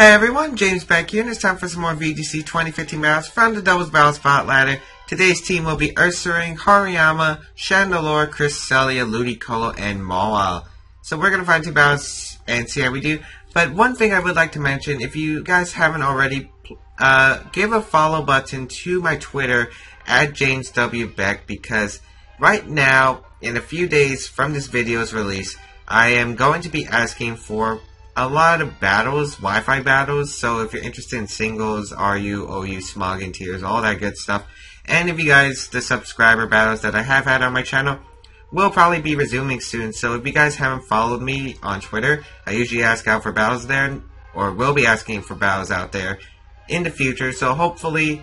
Hey everyone, James Baek here, and it's time for some more VGC 2015 battles from the Doubles Battle Spot Ladder. Today's team will be Ursaring, Hariyama, Chandelure, Cresselia, Ludicolo, and Mawile. So we're going to find two battles and see how we do. But one thing I would like to mention, if you guys haven't already, give a follow button to my Twitter, at James W. Baek, because right now, in a few days from this video's release, I am going to be asking for a lot of battles, Wi-Fi battles, so if you're interested in singles, RU, OU, Smog, and Tears, all that good stuff, and if you guys, the subscriber battles that I have had on my channel, will probably be resuming soon, so if you guys haven't followed me on Twitter, I usually ask out for battles there, or will be asking for battles out there in the future, so hopefully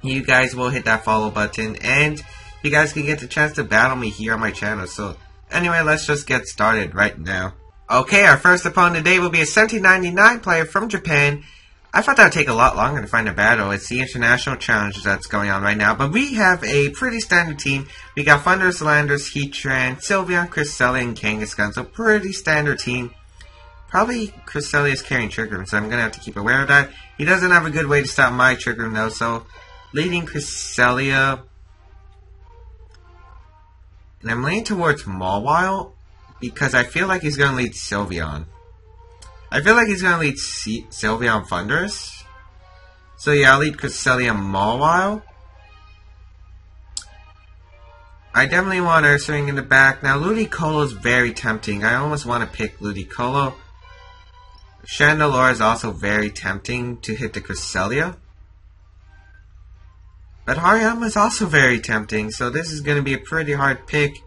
you guys will hit that follow button, and you guys can get the chance to battle me here on my channel. So anyway, let's just get started right now. Okay, our first opponent today will be a 1799 player from Japan. I thought that would take a lot longer to find a battle. It's the international challenge that's going on right now. But we have a pretty standard team. We got Thundurus, Landorus, Heatran, Sylveon, Cresselia, and Kangaskhan. So pretty standard team. Probably Cresselia is carrying Trick Room, so I'm going to have to keep aware of that. He doesn't have a good way to stop my Trick Room though, so leading Cresselia. And I'm leaning towards Mawile, because I feel like he's going to lead Sylveon. I feel like he's going to lead Sylveon Thundurus. So yeah, I'll lead Cresselia Mawile. I definitely want Ursaring in the back. Now Ludicolo is very tempting. I almost want to pick Ludicolo. Chandelure is also very tempting to hit the Cresselia. But Hariyama is also very tempting, so this is going to be a pretty hard pick.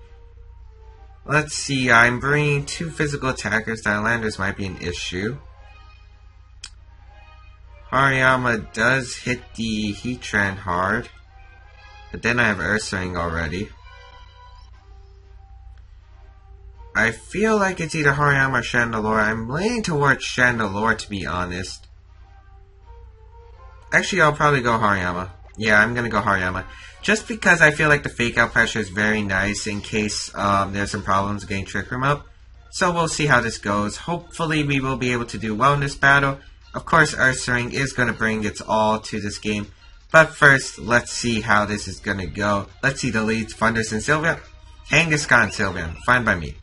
Let's see, I'm bringing two physical attackers. Landorus might be an issue. Hariyama does hit the Heatran hard, but then I have Ursaring already. I feel like it's either Hariyama or Chandelure. I'm leaning towards Chandelure, to be honest. Actually, I'll probably go Hariyama. Yeah, I'm gonna go Hariyama. Just because I feel like the fake out pressure is very nice in case there's some problems getting Trick Room up. So we'll see how this goes. Hopefully we will be able to do well in this battle. Of course, Ursaring is gonna bring its all to this game. But first, let's see how this is gonna go. Let's see the leads, Thundurus and Sylveon. Kangaskhan, Sylveon, fine by me.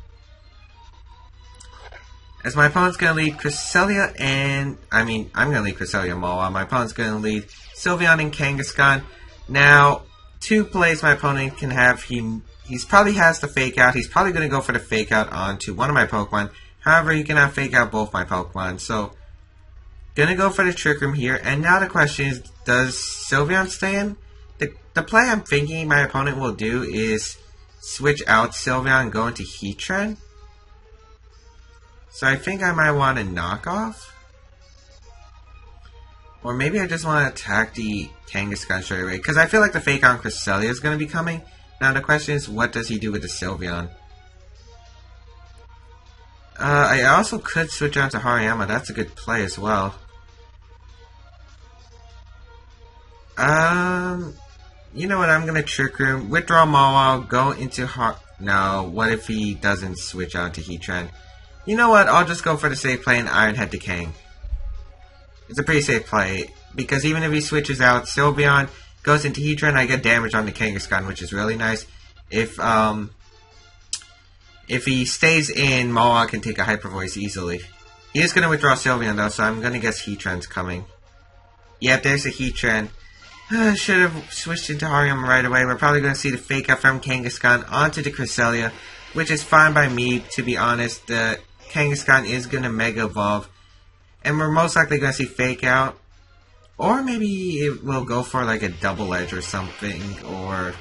As my opponent's gonna lead Cresselia and... I'm gonna lead Cresselia Mawile. My opponent's gonna lead Sylveon and Kangaskhan. Now, two plays my opponent can have. He's probably has the fake out. He's probably gonna go for the fake out onto one of my Pokemon. However, he cannot fake out both my Pokemon. So, gonna go for the Trick Room here. And now the question is, does Sylveon stay in? The play I'm thinking my opponent will do is switch out Sylveon and go into Heatran. So I think I might want to knock off. Or maybe I just want to attack the Kangaskhan straight away. Because I feel like the fake on Cresselia is going to be coming. Now the question is, what does he do with the Sylveon? I also could switch on to Hariyama. That's a good play as well. You know what? I'm going to Trick Room. Withdraw Mawile. Go into No, what if he doesn't switch on to Heatran? You know what, I'll just go for the safe play and Iron Head Decaying. It's a pretty safe play, because even if he switches out Sylveon, goes into Heatran, I get damage on the Kangaskhan, which is really nice. If he stays in, Mawile can take a Hyper Voice easily. He is going to withdraw Sylveon though, so I'm going to guess Heatran's coming. Yep, there's a Heatran. Should have switched into Hariyama right away. We're probably going to see the fake out from Kangaskhan onto the Cresselia, which is fine by me, to be honest. The Kangaskhan is going to Mega Evolve. And we're most likely going to see Fake Out. Or maybe it will go for like a Double Edge or something. Or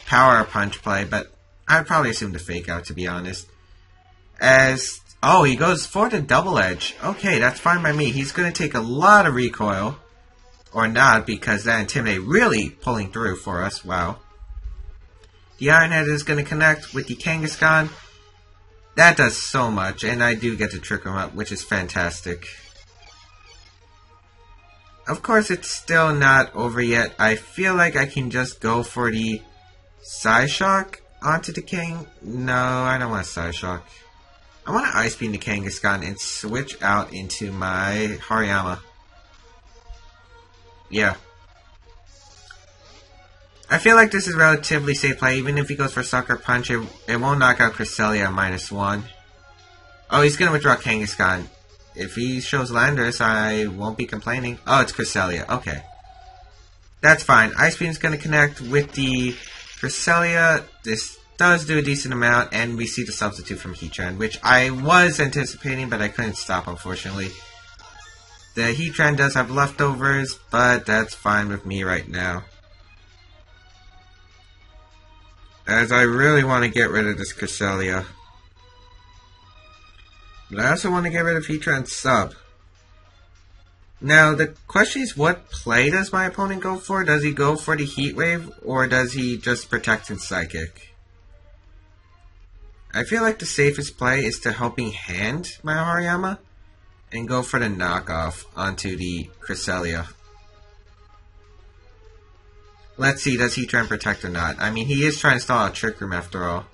Power Punch play. But I'd probably assume the Fake Out, to be honest. Oh, he goes for the Double Edge. Okay, that's fine by me. He's going to take a lot of recoil. Or not, because that Intimidate really pulling through for us. Wow. The Iron Head is going to connect with the Kangaskhan. That does so much, and I do get to Trick Room up, which is fantastic. Of course, it's still not over yet. I feel like I can just go for the Psyshock onto the King. No, I don't want Psyshock. I want to Ice Beam the Kangaskhan and switch out into my Hariyama. Yeah. I feel like this is relatively safe play. Even if he goes for Sucker Punch, it won't knock out Cresselia at -1. Oh, he's going to withdraw Kangaskhan. If he shows Landorus, I won't be complaining. Oh, it's Cresselia. Okay. That's fine. Ice Beam's going to connect with the Cresselia. This does do a decent amount, and we see the substitute from Heatran, which I was anticipating, but I couldn't stop, unfortunately. The Heatran does have leftovers, but that's fine with me right now, as I really want to get rid of this Cresselia. But I also want to get rid of Heatran's sub. Now, the question is, what play does my opponent go for? Does he go for the Heat Wave, or does he just protect and Psychic? I feel like the safest play is to helping hand my Hariyama and go for the knockoff onto the Cresselia. Let's see, does he try and protect or not? I mean, he is trying to stall out Trick Room after all.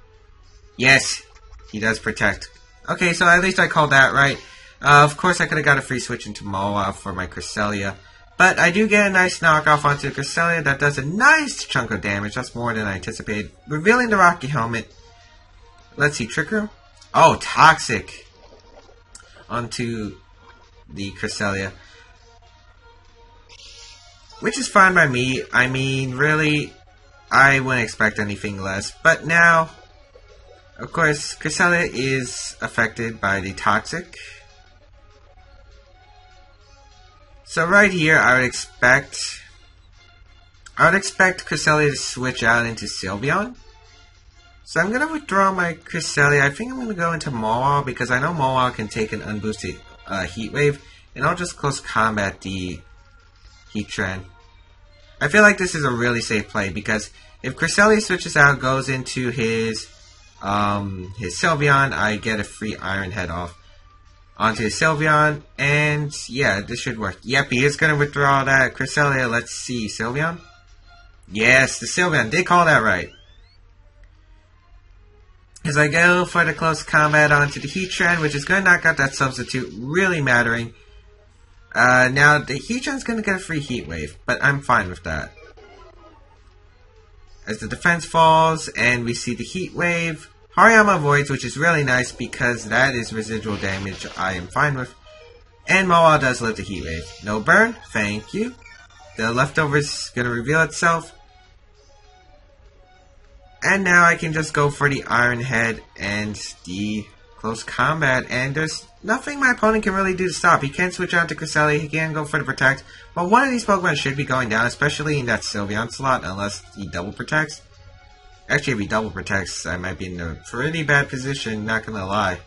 Yes, he does protect. Okay, so at least I called that right. Of course, I could have got a free switch into Moa for my Cresselia. But I do get a nice knockoff onto the Cresselia that does a nice chunk of damage. That's more than I anticipated. Revealing the Rocky Helmet. Let's see, Trick Room. Oh, Toxic onto the Cresselia, which is fine by me. I mean, really, I wouldn't expect anything less. But now, of course, Cresselia is affected by the Toxic. So right here, I would expect Cresselia to switch out into Sylveon. So I'm going to withdraw my Cresselia. I think I'm going to go into Mawile because I know Mawile can take an unboosted Heat Wave. And I'll just close combat the Heatran. I feel like this is a really safe play because if Cresselia switches out, goes into his Sylveon, I get a free Iron Head off onto his Sylveon. And yeah, this should work. Yep, he is going to withdraw that Cresselia. Let's see, Sylveon? Yes, the Sylveon did call that right. As I go for the close combat onto the Heatran, which is going to knock out that substitute, really mattering. Now, the Heatran's going to get a free Heat Wave, but I'm fine with that. As the defense falls, and we see the Heat Wave, Hariyama avoids, which is really nice because that is residual damage I am fine with. And Mawile does live the Heat Wave. No burn, thank you. The leftover's going to reveal itself. And now I can just go for the Iron Head and the close combat. And there's nothing my opponent can really do to stop. He can't switch out to Cresselia. He can't go for the Protect. But one of these Pokemon should be going down, especially in that Sylveon slot, unless he double protects. Actually, if he double protects, I might be in a pretty bad position, not gonna lie.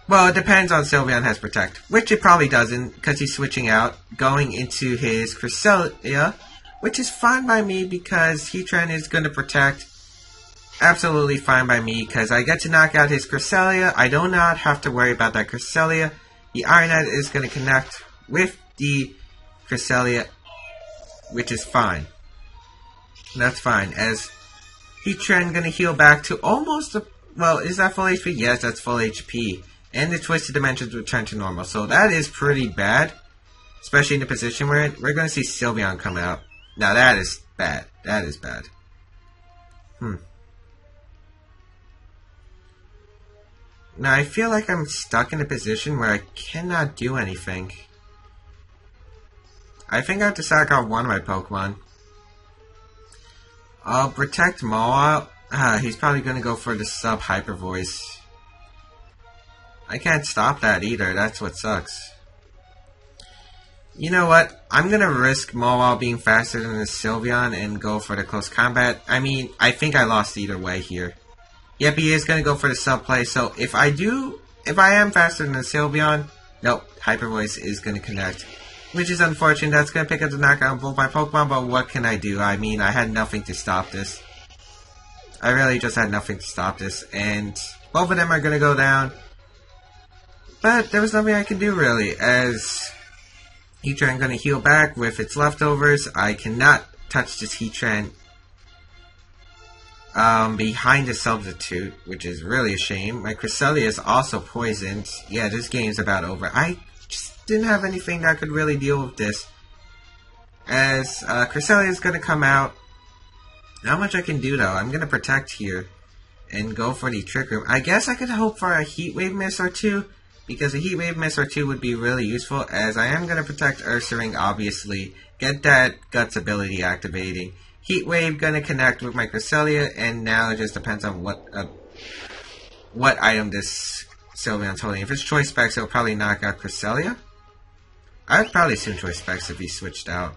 Well, it depends on Sylveon has Protect, which it probably doesn't, because he's switching out, going into his Cresselia, which is fine by me because Heatran is going to Protect. Absolutely fine by me, because I get to knock out his Cresselia. I do not have to worry about that Cresselia. The Iron Head is going to connect with the Cresselia, which is fine. That's fine, as Heatran going to heal back to almost, well, is that full HP? Yes, that's full HP. And the Twisted Dimensions return to normal. So that is pretty bad. Especially in the position we're in. We're going to see Sylveon come out. Now that is bad. That is bad. Now I feel like I'm stuck in a position where I cannot do anything. I think I have to sack off one of my Pokemon. I'll protect Mawile. He's probably going to go for the Sub-Hyper Voice. I can't stop that either, that's what sucks. You know what? I'm gonna risk Mawile being faster than the Sylveon and go for the close combat. I mean, I think I lost either way here. Yep, he is gonna go for the sub play, so if I am faster than the Sylveon, nope, Hyper Voice is gonna connect. Which is unfortunate, that's gonna pick up the knockout on both my Pokemon, but what can I do? I mean, I had nothing to stop this. I really just had nothing to stop this, and both of them are gonna go down. But there was nothing I can do really, as Heatran going to heal back with its leftovers. I cannot touch this Heatran. behind the substitute, which is really a shame. My Cresselia is also poisoned. Yeah, this game's about over. I just didn't have anything that could really deal with this. As Cresselia is going to come out. Not much I can do though. I'm going to protect here and go for the Trick Room. I guess I could hope for a Heat Wave Miss or two, because a Heat Wave Miss or two would be really useful, as I am going to protect Ursaring, obviously. Get that Guts ability activating. Heat Wave going to connect with my Cresselia, and now it just depends on what item this Sylveon's holding. If it's Choice Specs, it'll probably knock out Cresselia. I'd probably assume Choice Specs if he switched out.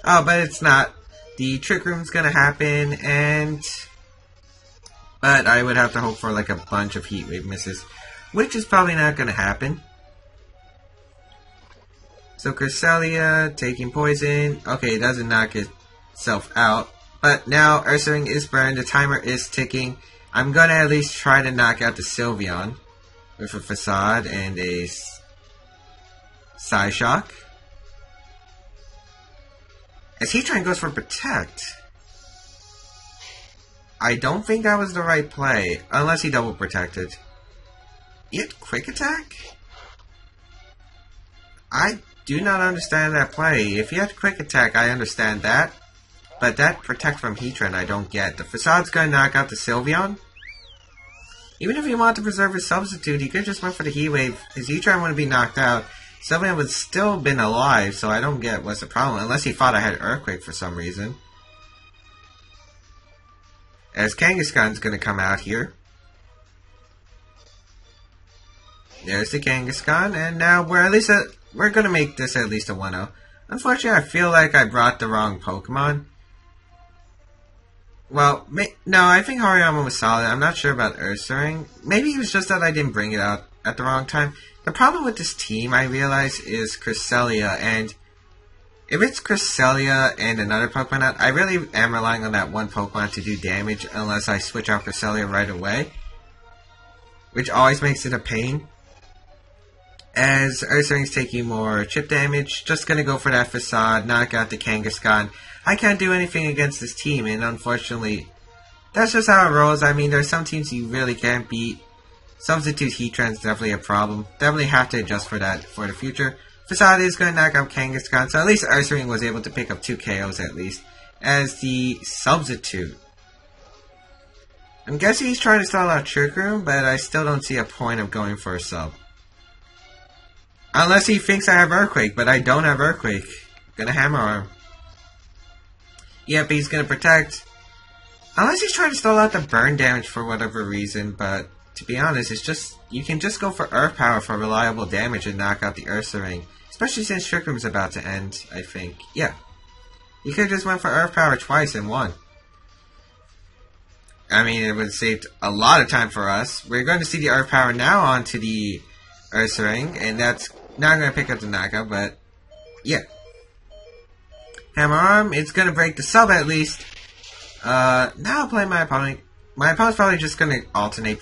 Oh, but it's not. The Trick Room's going to happen, but I would have to hope for like a bunch of Heat Wave misses, which is probably not going to happen. So Cresselia taking poison. Okay, it doesn't knock itself out. But now Ursaring is burned. The timer is ticking. I'm going to at least try to knock out the Sylveon with a Facade and a Psyshock. As Heatran goes for Protect. I don't think that was the right play, unless he double protected. He had Quick Attack? I do not understand that play. If he had Quick Attack, I understand that. But that Protect from Heatran, I don't get. The Facade's gonna knock out the Sylveon. Even if he wanted to preserve his substitute, he could just went for the Heat Wave. His Heatran wouldn't be knocked out. Sylveon would still been alive, so I don't get what's the problem. Unless he thought I had Earthquake for some reason. As Kangaskhan's gonna come out here. There's the Kangaskhan, and now we're gonna make this at least a 1-0. Unfortunately, I feel like I brought the wrong Pokemon. Well, no, I think Hariyama was solid. I'm not sure about Ursaring. Maybe it was just that I didn't bring it out at the wrong time. The problem with this team, I realize, is Cresselia, and if it's Cresselia and another Pokemon out, I really am relying on that one Pokemon to do damage unless I switch out Cresselia right away, which always makes it a pain. As Ursaring's taking more chip damage, just gonna go for that Facade, knock out the Kangaskhan. I can't do anything against this team, and unfortunately, that's just how it rolls. I mean, there's some teams you really can't beat. Substitute Heatran's definitely a problem. Definitely have to adjust for that for the future. Facade is going to knock out Kangaskhan, so at least Ursaring was able to pick up 2 KOs at least. As the substitute. I'm guessing he's trying to stall out Trick Room, but I still don't see a point of going for a sub. Unless he thinks I have Earthquake, but I don't have Earthquake. Gonna Hammer Arm. Yep, he's gonna Protect. Unless he's trying to stall out the burn damage for whatever reason, but to be honest, it's just, you can just go for Earth Power for reliable damage and knock out the Ursaring. Especially since Trick Room's about to end, I think. Yeah. You could have just went for Earth Power twice and won. I mean, it would have saved a lot of time for us. We're going to see the Earth Power now onto the Ursaring, and that's not going to pick up the knockout, but yeah. Hammer Arm, it's going to break the sub at least. Now I'll play my opponent. My opponent's probably just going to alternate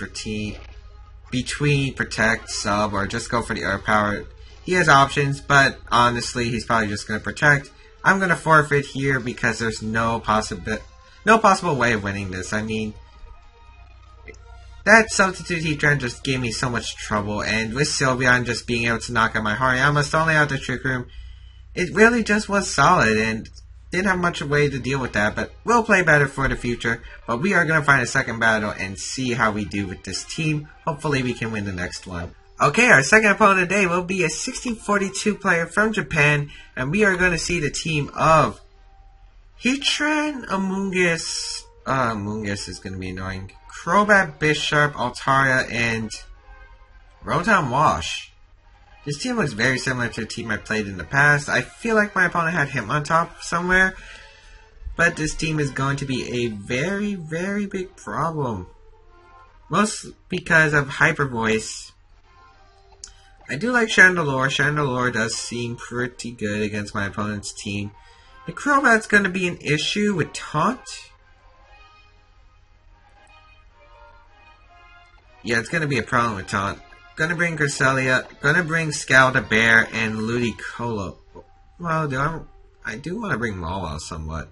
between Protect, Sub, or just go for the Earth Power. He has options, but honestly, he's probably just going to Protect. I'm going to forfeit here because there's no possible way of winning this. I mean, that Substitute Heatran just gave me so much trouble, and with Sylveon just being able to knock out my Hariyama, stalling out the Trick Room, it really just was solid, and didn't have much way to deal with that, but we'll play better for the future. But we are going to find a second battle and see how we do with this team. Hopefully we can win the next one. Okay, our second opponent today will be a 1642 player from Japan, and we are going to see the team of Heatran, Amoonguss, Amoonguss is going to be annoying, Crobat, Bisharp, Altaria, and Rotom Wash. This team looks very similar to a team I played in the past. I feel like my opponent had Hitmontop somewhere, but this team is going to be a very, very big problem. Most because of Hyper Voice. I do like Chandelure. Chandelure does seem pretty good against my opponent's team. The Crobat's going to be an issue with Taunt. Yeah, it's going to be a problem with Taunt. Gonna bring Cresselia, gonna bring Scaldabear and Ludicolo. Well, I do want to bring Mawile somewhat.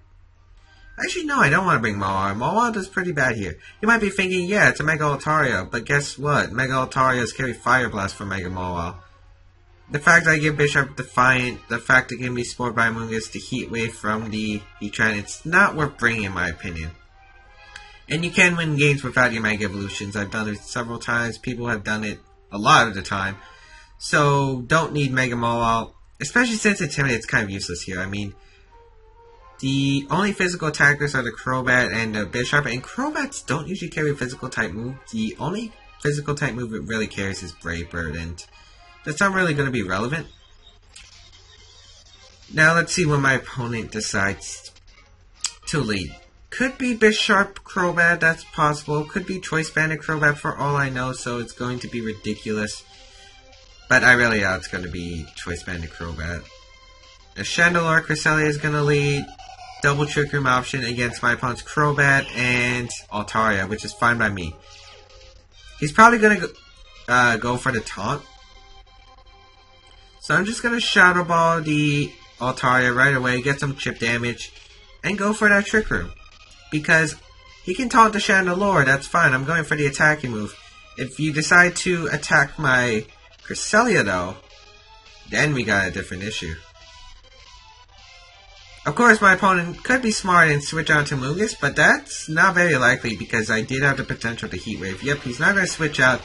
Actually, no, I don't want to bring Mawile. Mawile does pretty bad here. You might be thinking, yeah, it's a Mega Altaria, but guess what? Mega Altarias carry Fire Blast for Mega Mawile. The fact I give Bishop Defiant, the fact it can be spoiled by Amoonguss, the Heat Wave from the Heatran, it's not worth bringing in my opinion. And you can win games without your Mega Evolutions. I've done it several times. People have done it a lot of the time. So, don't need Mega Mawile. Especially since Intimidate's kind of useless here. I mean, the only physical attackers are the Crobat and the Bisharp. And Crobats don't usually carry a physical type move. The only physical type move it really carries is Brave Bird. And that's not really going to be relevant. Now, let's see what my opponent decides to lead. Could be Bisharp Crobat, that's possible. Could be Choice Banded Crobat for all I know, so it's going to be ridiculous. But I really doubt it's going to be Choice Banded Crobat. The Chandelure Cresselia is going to lead. Double Trick Room option against my opponent's Crobat and Altaria, which is fine by me. He's probably going to go for the taunt. So I'm just going to Shadow Ball the Altaria right away, get some chip damage, and go for that Trick Room. Because he can taunt the Chandelure, that's fine. I'm going for the attacking move. If you decide to attack my Cresselia though, then we got a different issue. Of course, my opponent could be smart and switch out to Amoonguss, but that's not very likely because I did have the potential to Heat Wave. Yep, he's not going to switch out.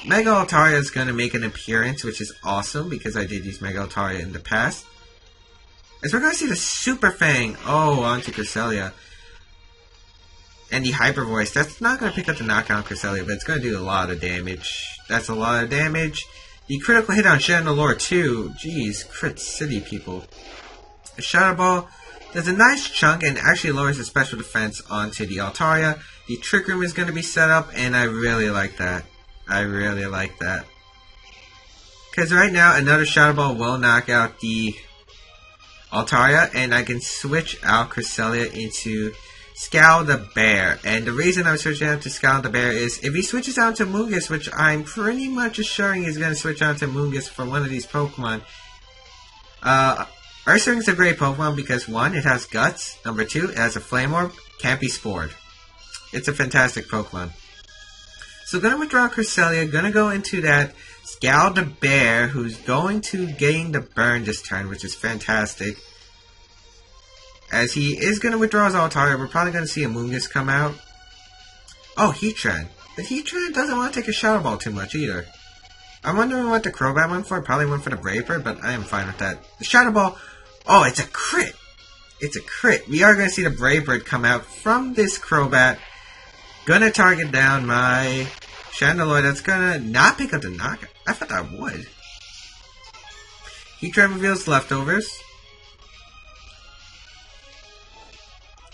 Mega Altaria is going to make an appearance, which is awesome because I did use Mega Altaria in the past. As we're going to see the Super Fang, onto Cresselia. And the Hyper Voice, that's not going to pick up the knockout on Cresselia, but it's going to do a lot of damage. That's a lot of damage. The critical hit on Chandelure too. Jeez, Crit City people. The Shadow Ball does a nice chunk and actually lowers the special defense onto the Altaria. The Trick Room is going to be set up, and I really like that. I really like that. Because right now, another Shadow Ball will knock out the Altaria, and I can switch out Cresselia into Scowl the Bear. And the reason I'm switching out to Scowl the Bear is if he switches out to Amoonguss, which I'm pretty much assuring he's going to switch out to Amoonguss for one of these Pokemon. Ursaring is a great Pokemon because 1, it has Guts. Number 2, it has a Flame Orb. Can't be Spored. It's a fantastic Pokemon. So gonna withdraw Cresselia, gonna go into that Scowl the Bear, who's going to gain the burn this turn, which is fantastic. As he is going to withdraw his Altaria, we're probably going to see Amoonguss come out. Oh, Heatran. The Heatran doesn't want to take a Shadow Ball too much either. I'm wondering what the Crobat went for. Probably went for the Brave Bird, but I am fine with that. The Shadow Ball, it's a crit. It's a crit. We are going to see the Brave Bird come out from this Crobat. Gonna target down my Chandelure. That's gonna not pick up the knockout. I thought that would. Heatran reveals Leftovers.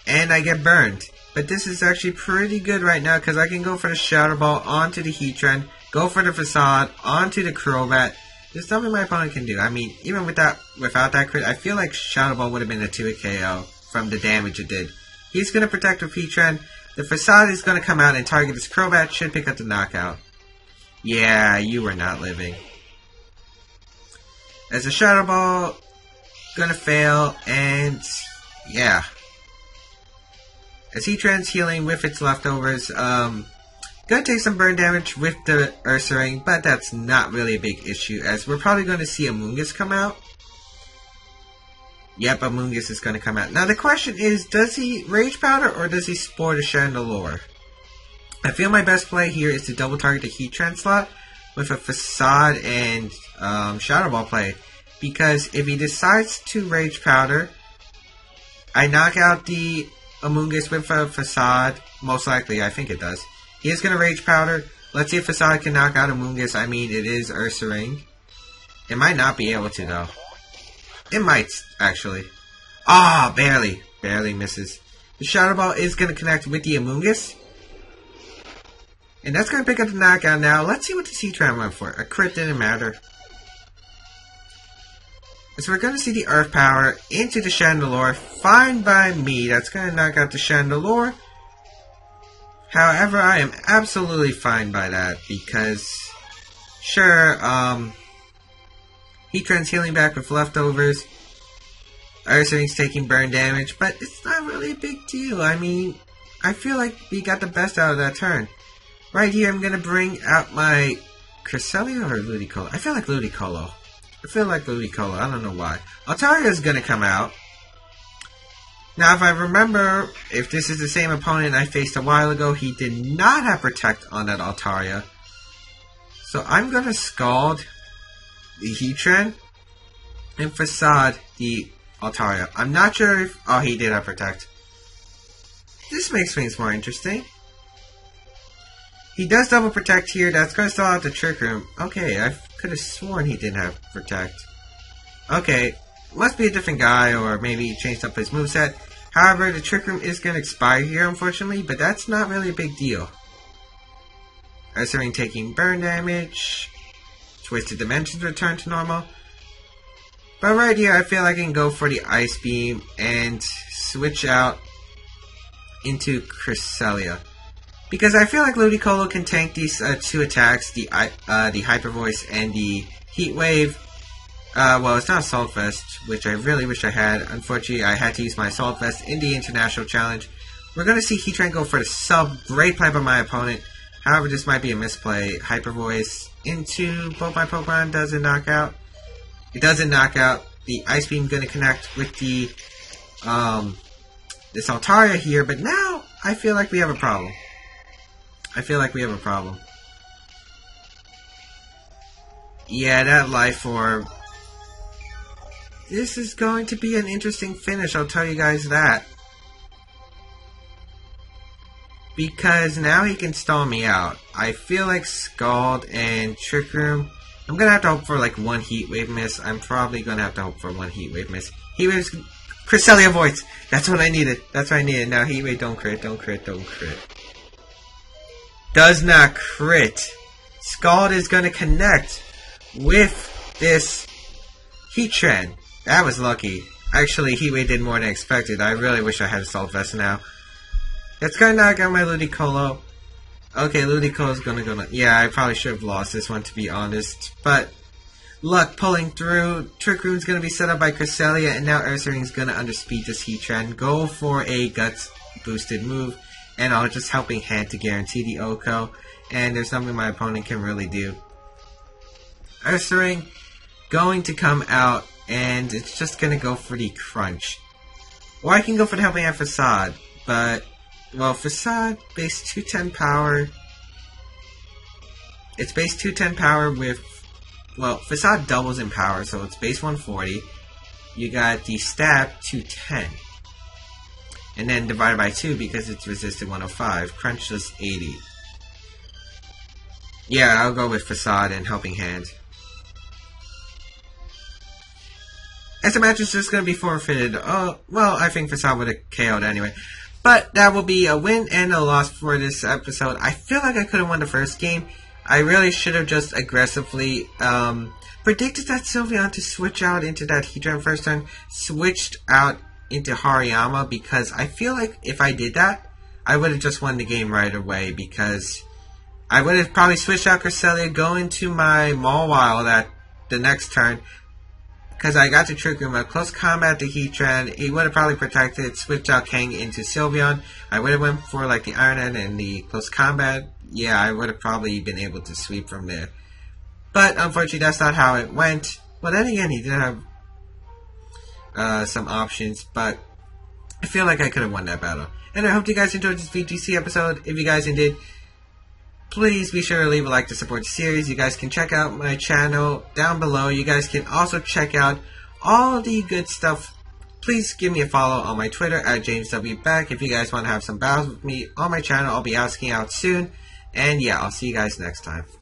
And I get burned. But this is actually pretty good right now because I can go for the Shadow Ball onto the Heatran, go for the Facade onto the Crobat. There's something my opponent can do. I mean, even without that crit, I feel like Shadow Ball would have been a 2-hit KO from the damage it did. He's going to protect with Heatran. The Facade is going to come out and target this Crobat. Should pick up the knockout. Yeah, you were not living. As a Shadow Ball, gonna fail, and yeah. As Heatran's healing with its Leftovers, gonna take some burn damage with the Ursaring, but that's not really a big issue, as we're probably going to see Amoonguss come out. Yep, Amoonguss is going to come out. Now the question is, does he Rage Powder or does he Spore the Chandelure? I feel my best play here is to double target the Heatran slot with a Facade and Shadow Ball play. Because if he decides to Rage Powder, I knock out the Amoonguss with a Facade. Most likely, I think it does. He is going to Rage Powder. Let's see if Facade can knock out Amoonguss. I mean, it is Ursaring. It might not be able to, though. It might, actually. Barely. Barely misses. The Shadow Ball is going to connect with the Amoonguss. And that's going to pick up the knockout now. Let's see what the Heatran went for. A crit didn't matter. So we're going to see the Earth Power into the Chandelure. Fine by me. That's going to knock out the Chandelure. However, I am absolutely fine by that because, sure, Heatran's healing back with Leftovers. Ursaring's taking burn damage, but it's not really a big deal. I mean, I feel like we got the best out of that turn. Right here, I'm going to bring out my Cresselia or Ludicolo. I feel like Ludicolo. I don't know why. Altaria is going to come out. Now, if I remember, if this is the same opponent I faced a while ago, he did not have Protect on that Altaria. So I'm going to Scald the Heatran and Facade the Altaria. I'm not sure if... Oh, he did have Protect. This makes things more interesting. He does double Protect here. That's going to stall out the Trick Room. Okay, I could have sworn he didn't have Protect. Okay, must be a different guy, or maybe he changed up his moveset. However, the Trick Room is going to expire here, unfortunately, but that's not really a big deal. Ursaring taking burn damage. Twisted Dimensions return to normal. But right here, I feel like I can go for the Ice Beam and switch out into Cresselia. Because I feel like Ludicolo can tank these two attacks, the Hyper Voice and the Heat Wave. Well, it's not Assault Vest, which I really wish I had. Unfortunately, I had to use my Assault Vest in the International Challenge. We're going to see Heatran go for the sub. Great play by my opponent. However, this might be a misplay. Hyper Voice into both my Pokemon doesn't knock out. It doesn't knock out. The Ice Beam going to connect with the this Altaria here, but now I feel like we have a problem. Yeah, that Life Orb. This is going to be an interesting finish, I'll tell you guys that. Because now he can stall me out. I feel like Scald and Trick Room. I'm going to have to hope for like one Heat Wave miss. I'm probably going to have to hope for one Heat Wave miss. Heat Wave's Cresselia Voice. That's what I needed. Now Heat Wave, don't crit. Does not crit. Scald is going to connect with this Heatran. That was lucky. Actually, Heat Wave did more than expected. I really wish I had Assault Vest now. That's going to knock out my Ludicolo. Okay, Ludicolo's going to... Yeah, I probably should have lost this one, to be honest. But, luck pulling through. Trick Room's going to be set up by Cresselia, and now Ursaring's going to underspeed this Heatran. Go for a Guts boosted move. And I'll just Helping Hand to guarantee the OHKO. And there's nothing my opponent can really do. Ursaring going to come out, and it's just going to go for the Crunch. Or I can go for the Helping Hand Facade, but, well, Facade, base 210 power. It's base 210 power with, well, Facade doubles in power, so it's base 140. You got the Stab 210. And then divided by 2 because it's resisted 105. Crunch is 80. Yeah, I'll go with Facade and Helping Hand. As the match is just going to be forfeited. Oh, well, I think Facade would have KO'd anyway. But that will be a win and a loss for this episode. I feel like I could have won the first game. I really should have just aggressively predicted that Sylveon to switch out into that Heatran first turn. Switched out into Hariyama, because I feel like if I did that, I would have just won the game right away, because I would have probably switched out Cresselia, go into my Mawile that the next turn, because I got the Trick Room, a close combat to Heatran, he would have probably protected, switched out Kang into Sylveon, I would have went for like the Iron Head and the close combat, yeah, I would have probably been able to sweep from there. But unfortunately that's not how it went. Well, then again, he did have some options, but I feel like I could have won that battle. And I hope you guys enjoyed this VGC episode. If you guys did, please be sure to leave a like to support the series. You guys can check out my channel down below. You guys can also check out all the good stuff. Please give me a follow on my Twitter at James Baek. If you guys want to have some battles with me on my channel, I'll be asking out soon. And yeah, I'll see you guys next time.